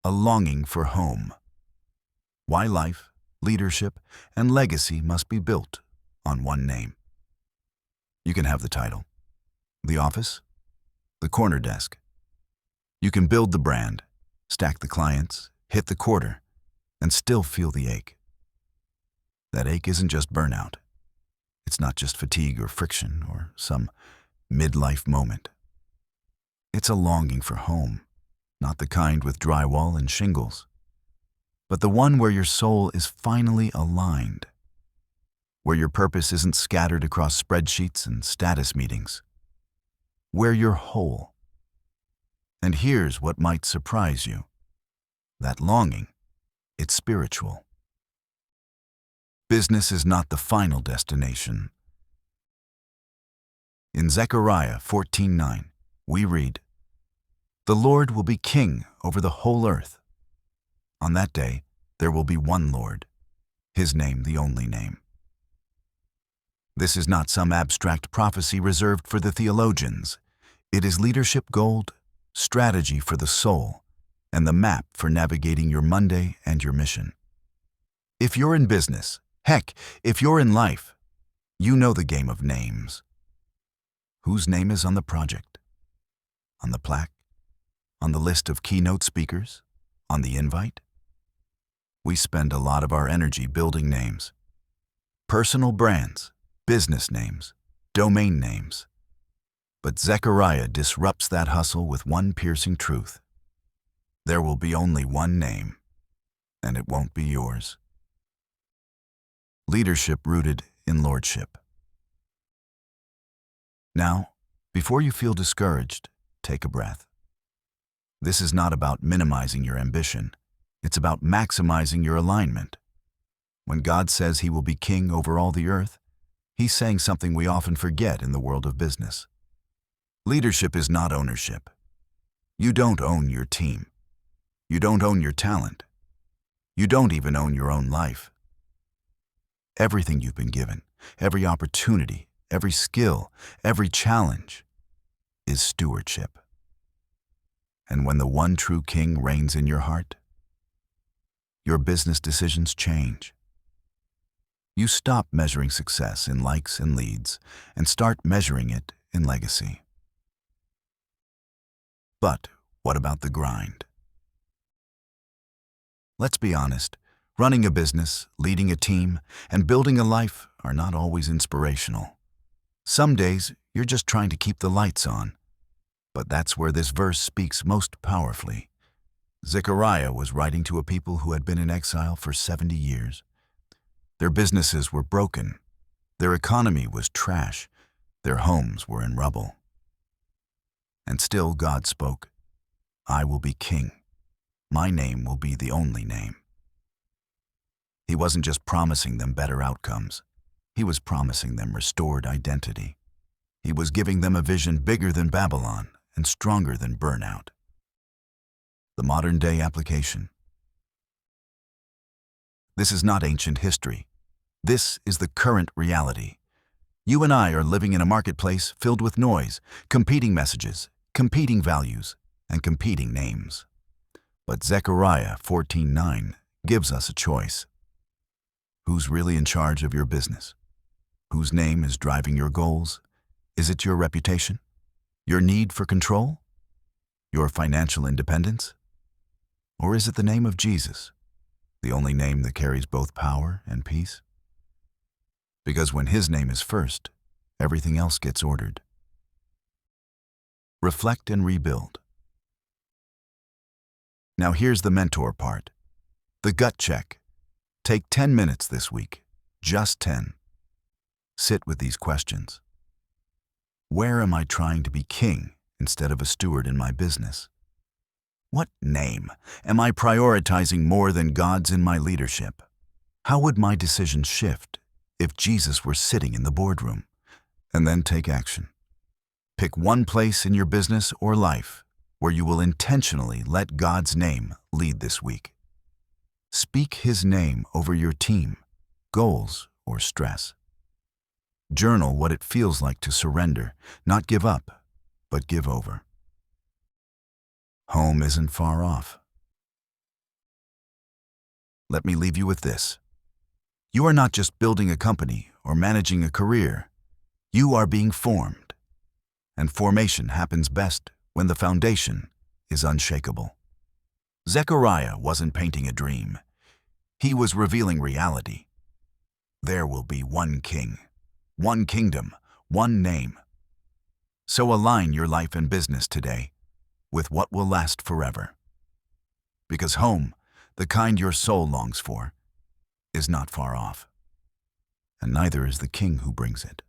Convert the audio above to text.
a longing for home. Why life, leadership, and legacy must be built on one name. You can have the title, the office, the corner desk. You can build the brand, stack the clients, hit the quarter, and still feel the ache. That ache isn't just burnout. It's not just fatigue or friction or some midlife moment. It's a longing for home, not the kind with drywall and shingles, but the one where your soul is finally aligned, where your purpose isn't scattered across spreadsheets and status meetings, where you're whole. And here's what might surprise you. That longing, it's spiritual. Business is not the final destination. In Zechariah 14:9, we read, "The Lord will be king over the whole earth. On that day, there will be one Lord, his name the only name." This is not some abstract prophecy reserved for the theologians. It is leadership gold, strategy for the soul, and the map for navigating your Monday and your mission. If you're in business, heck, if you're in life, you know the game of names. Whose name is on the project? On the plaque? On the list of keynote speakers? On the invite? We spend a lot of our energy building names. Personal brands, business names, domain names. But Zechariah disrupts that hustle with one piercing truth. There will be only one name, and it won't be yours. Leadership rooted in lordship. Now, before you feel discouraged, take a breath. This is not about minimizing your ambition. It's about maximizing your alignment. When God says he will be king over all the earth, he's saying something we often forget in the world of business. Leadership is not ownership. You don't own your team. You don't own your talent. You don't even own your own life. Everything you've been given, every opportunity, every skill, every challenge is stewardship. And when the one true king reigns in your heart, your business decisions change. You stop measuring success in likes and leads and start measuring it in legacy. But what about the grind? Let's be honest, running a business, leading a team, and building a life are not always inspirational. Some days, you're just trying to keep the lights on. But that's where this verse speaks most powerfully. Zechariah was writing to a people who had been in exile for 70 years. Their businesses were broken. Their economy was trash. Their homes were in rubble. And still God spoke, "I will be king. My name will be the only name." He wasn't just promising them better outcomes. He was promising them restored identity. He was giving them a vision bigger than Babylon and stronger than burnout. The modern-day application. This is not ancient history. This is the current reality. You and I are living in a marketplace filled with noise, competing messages, competing values, and competing names. But Zechariah 14:9 gives us a choice. Who's really in charge of your business? Whose name is driving your goals? Is it your reputation? Your need for control? Your financial independence? Or is it the name of Jesus, the only name that carries both power and peace? Because when his name is first, everything else gets ordered. Reflect and rebuild. Now here's the mentor part. The gut check. Take 10 minutes this week, just 10. Sit with these questions. Where am I trying to be king instead of a steward in my business? What name am I prioritizing more than God's in my leadership? How would my decisions shift if Jesus were sitting in the boardroom? And then take action. Pick one place in your business or life where you will intentionally let God's name lead this week. Speak his name over your team, goals, or stress. Journal what it feels like to surrender, not give up, but give over. Home isn't far off. let me leave you with this. You are not just building a company or managing a career. You are being formed. And formation happens best when the foundation is unshakable. Zechariah wasn't painting a dream. He was revealing reality. There will be one king, one kingdom, one name. So align your life and business today with what will last forever. Because home, the kind your soul longs for, is not far off. And neither is the king who brings it.